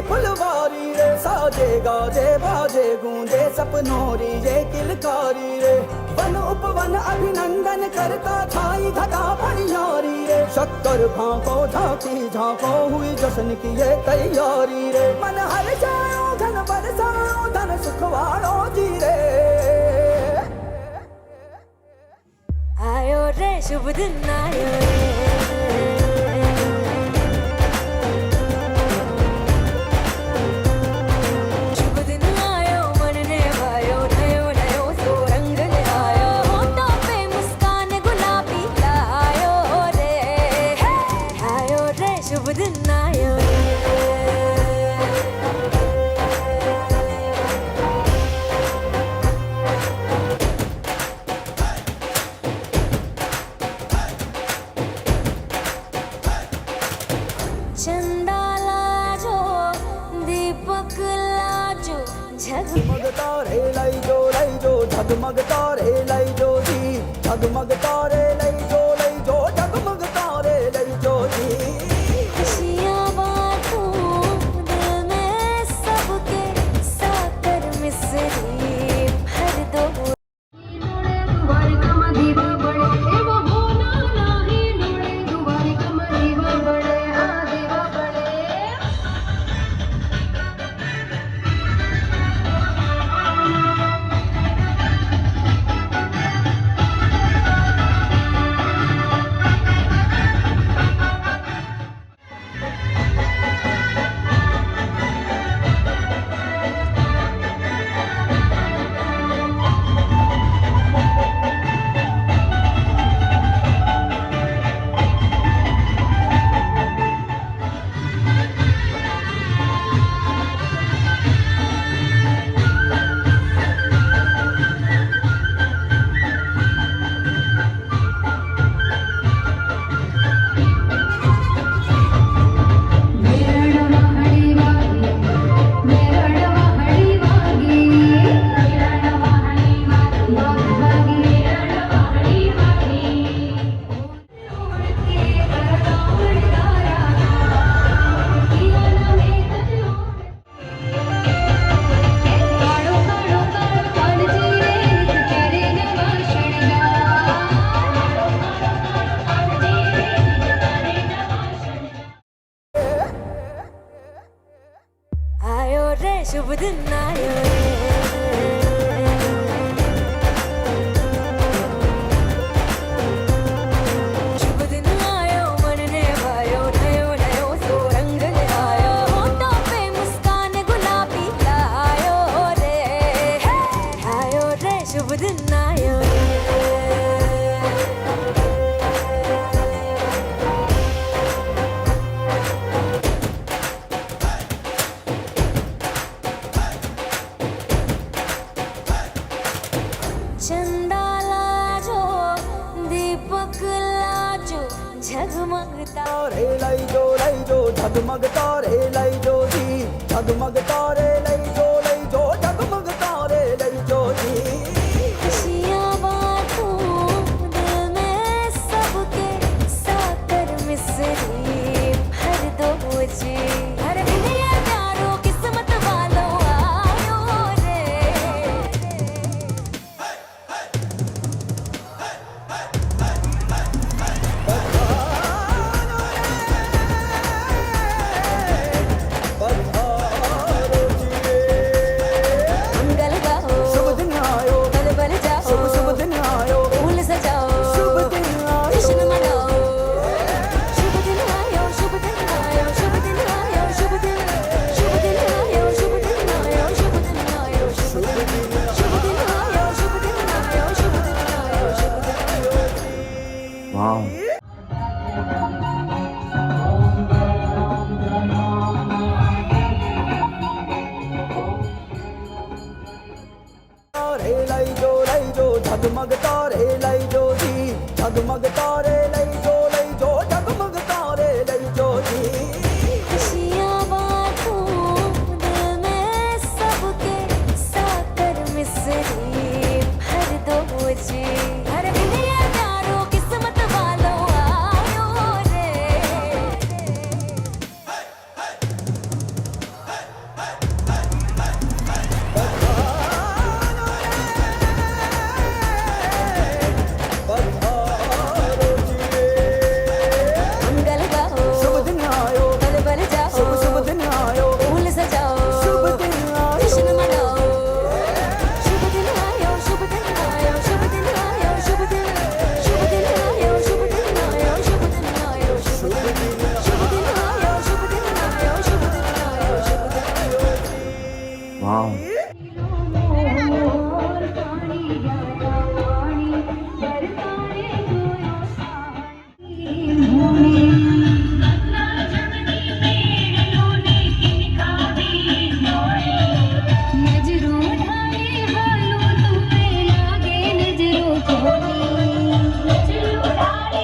फुलवारी रे साजे गाजे बाजे गूंजे सपनोरी ये किलकारी रे वन उपवन अभिनंदन करता छाई घटा भैयारी रे शक्कर भांको झांकी झांको हुई जश्न की ये तैयारी रे मन हर जाओ धन बरसाओ धन सुखवाड़ो जी रे आयो रे शुभ दिन आयो रे चंदा लाजो दीपक लाजो झगमग तारे लाई जो झगमग तारे लाई जो जी झगमग तारे लाई जो झगमग तारे लाई जो जी खुशियाँ बांटूं दिल में सबके साकर मिसरी भर दो લઈ જો ઝગમગ તારે લઈ જો જી ઝગમગ તારે લઈ જો ઝગમગ તારે લઈ જો જી खुशियाँ बांटूं दिल में सबके साकर मिसरी भर दो मुझे हर दिन ये प्यारो किस्मत वालों आयो रे मंगल गाओ શુભ દિન આયો बल बल जाओ શુભ દિન આયો फूल सजाओ શુભ દિન આયો जश्न मनाओ शुभ दिन आयो शुभ दिन आयो शुभ दिन आयो शुभ दिन आयो शुभ दिन आयो शुभ दिन आयो शुभ दिन आयो शुभ दिन आयो शुभ दिन आयो शुभ दिन વાહ તારે લઈ જો ઝગમગ તારે લઈ જો જી ઝગમગ તારે લઈ જો ઝગમગ તારે લઈ જો જી खुशियाँ बांटूं दिल में सबके साकर मिसरी भर दो मुझे हर दिन ये प्यारो किस्मत वालों आयो रे मंगल गाओ શુભ દિન આયો बल बल जाओ શુભ દિન આયો फूल सजाओ શુભ દિન આયો जश्न मनाओ शुभ दिन आयो शुभ दिन आयो शुभ दिन आयो शुभ दिन आयो शुभ दिन आयो शुभ दिन आयो शुभ दिन आयो शुभ दिन आयो शुभ दिन आयो शुभ दिन વાહ नजरों ढाले हालों तुम्हें लागे नजरों खोनी नजरों ढाले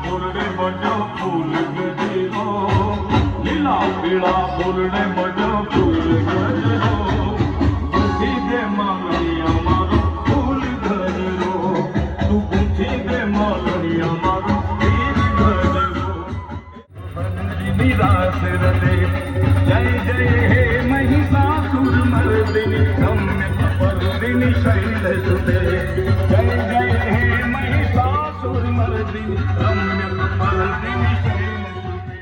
ફૂલને મજો ફૂલ ગજરો લીલા પીળા ફૂલને મજો ફૂલ ગજરો પૂછી દે માલણી અમારો ફૂલ ગજરો તું પૂછી દે માલણી અમારો ફૂલ ગજરો નિરાશ રતે જય જય હે મહિષાસુર મર્દિની રમ્ય કપર્દિની શૈલ સુતે જય જય હે મહિષાસુર મર્દિની રમ્ય કપર્દિની શૈલ સુતે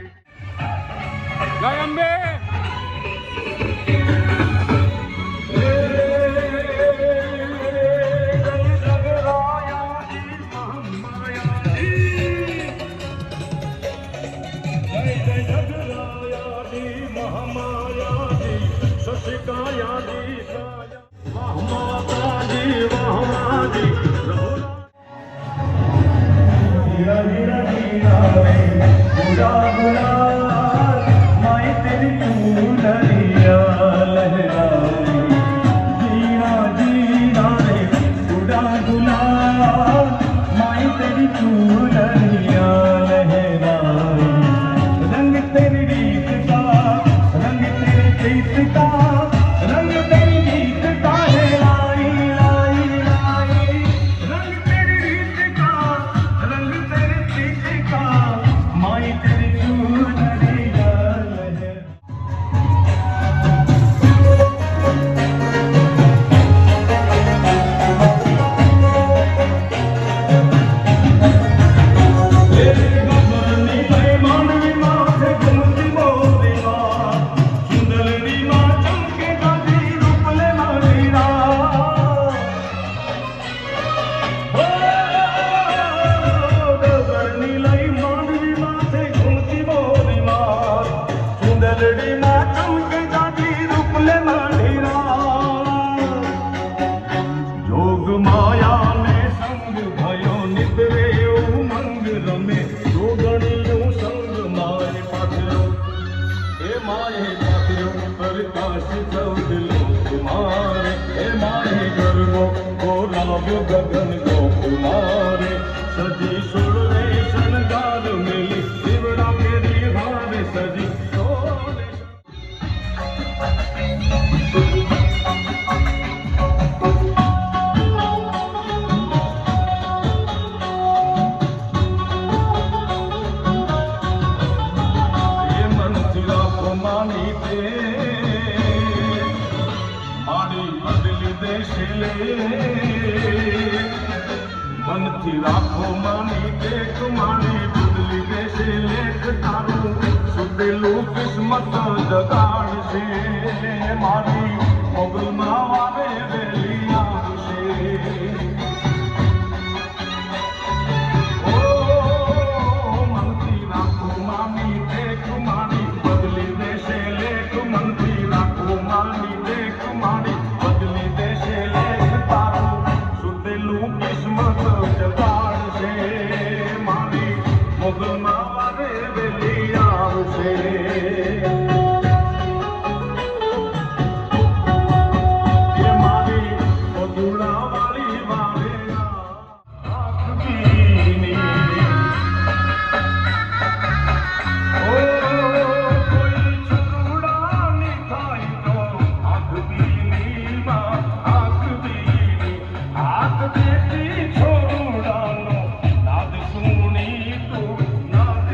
જય અંબે गगन को कुमारे सजी सुरले शनगार मिली दिवड़ा तेरी हार सजी सोने ये मन चिरा को मानी दे मारी बदली देशले मनથી રાખો માની દેખ માની બદલી દેશે લેખ તારું સુધેલું કિસ્મત જગાડશે મારી મોગલમાં વારે વેલી આવશે ઓ મનથી રાખો માની દેખ માની બદલી દેશે લેખ મનથી રાખો માની દેખ માની બદલી દેશે લેખ તારું સુધેલું કિસ્મત જગાડશે મારી મોગલમાં વારે વેલી આવશે એ મારી પદુડા વાળી વારે આંખ ભીની ઓ કોઈ છોકરાની થાય તો આંખ ભીની માં આંખ ભીની આંખ દેતી છોડાનો નાદ સુણી તું નાદ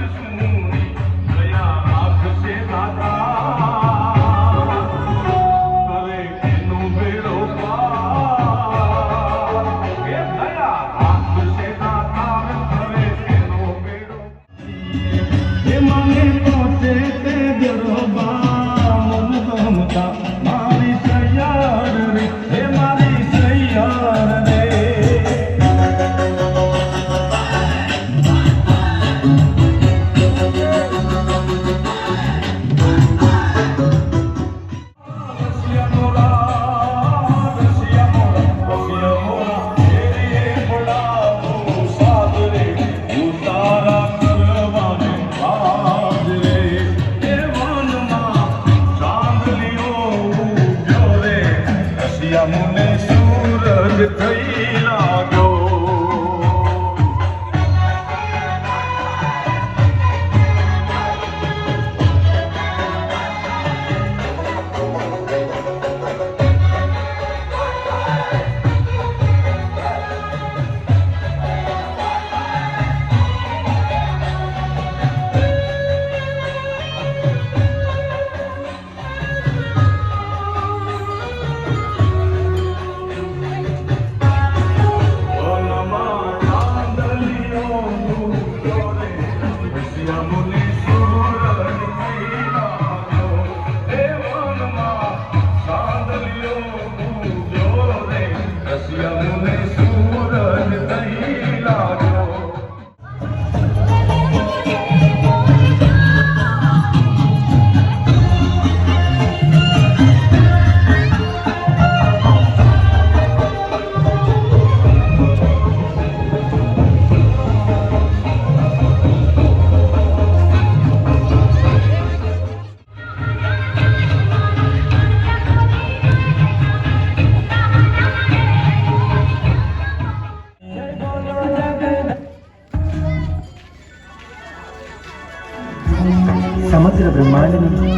સમગ્ર બ્રહ્માંડની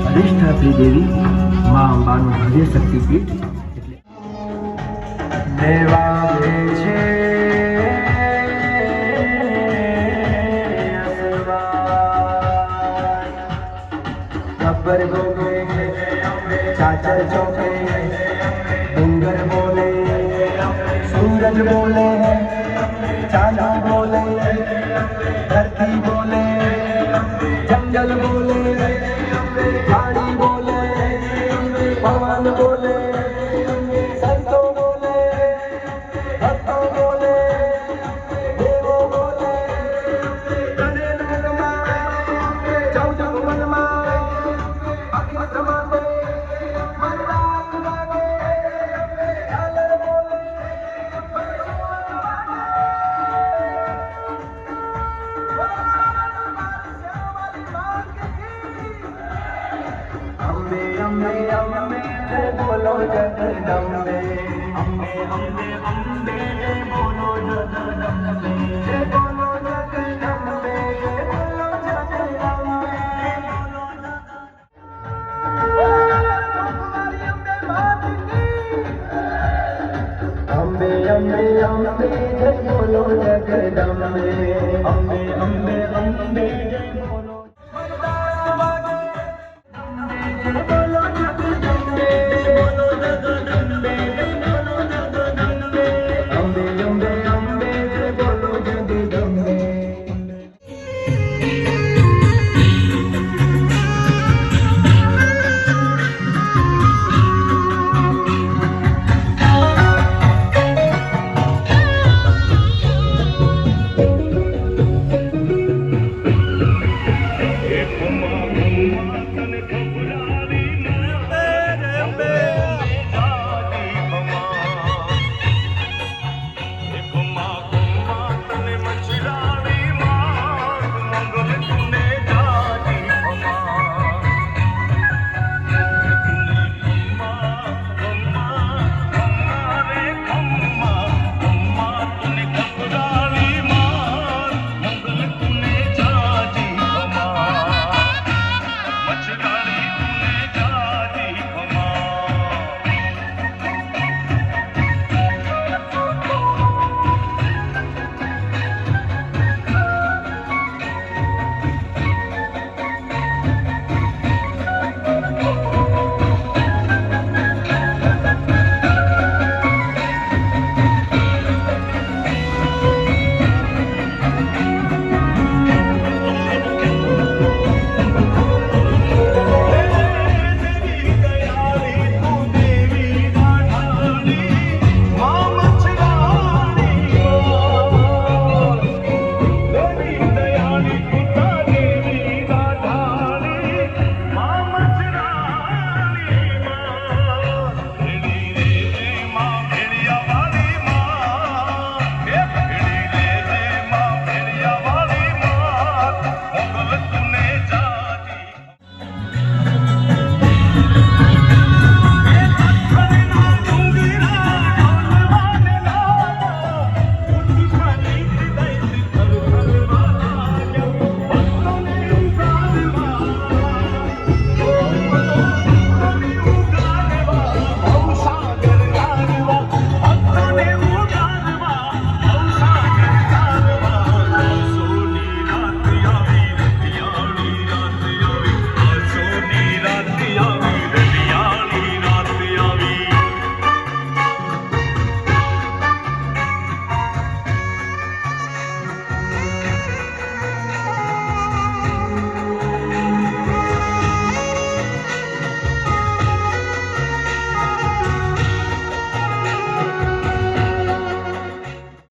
અધિષ્ઠાત્રી દેવી મા અંબાનું ભવ્ય શક્તિપીઠ દેવાગે છે ગબ્બર બોલે ચાચર ચોકે ડુંગર બોલે सूरज बोले चांद बोले धरती बोले जंगल बोले झाड़ी बोले पवन बोले संतो बोले भक्तों बोले देवो बोले तने नगमा चौदह वनमा अखिल समाते मनवात लागे झालर बोले अम्बे अम्बे अम्बे जय बोलो जगदम्बे अम्बे अम्बे अम्बे जय बोलो जगदम्बे जय बोलो जगदम्बे जय बोलो जगदम्बे अम्बे अम्बे अम्बे जय बोलो जगदम्बे अम्बे